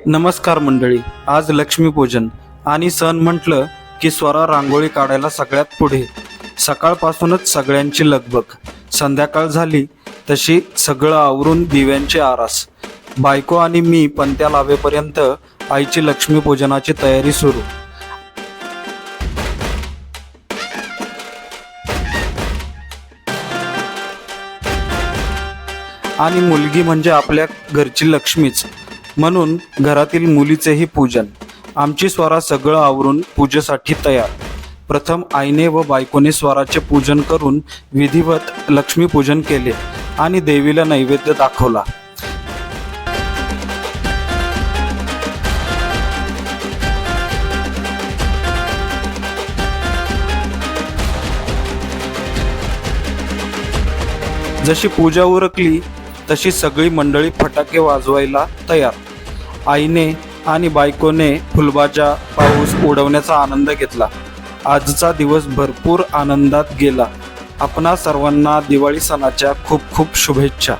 नमस्कार मंडळी. आज लक्ष्मीपूजन आणि सण म्हटलं की स्वरा रांगोळी काढायला सगळ्यात पुढे. सकाळपासूनच सगळ्यांची लगबग. संध्याकाळ झाली तशी सगळं आवरून दिव्यांची आरास. बायको आणि मी पणत्या लावेपर्यंत आईची लक्ष्मीपूजनाची तयारी सुरू. आणि मुलगी म्हणजे आपल्या घरची लक्ष्मीच, म्हणून घरातील मुलीचेही पूजन. आमची स्वरा सगळं आवरून पूजेसाठी तयार. प्रथम आईने व बायकोने स्वराचे पूजन करून विधिवत लक्ष्मीपूजन केले आणि देवीला नैवेद्य दाखवला. जशी पूजा उरकली तशी सगळी मंडळी फटाके वाजवायला तयार. आईने आणि बायकोने फुलबाजा पाऊस उडवण्याचा आनंद घेतला. आजचा दिवस भरपूर आनंदात गेला. आपणा सर्वांना दिवाळी सणाच्या खूप खूप शुभेच्छा.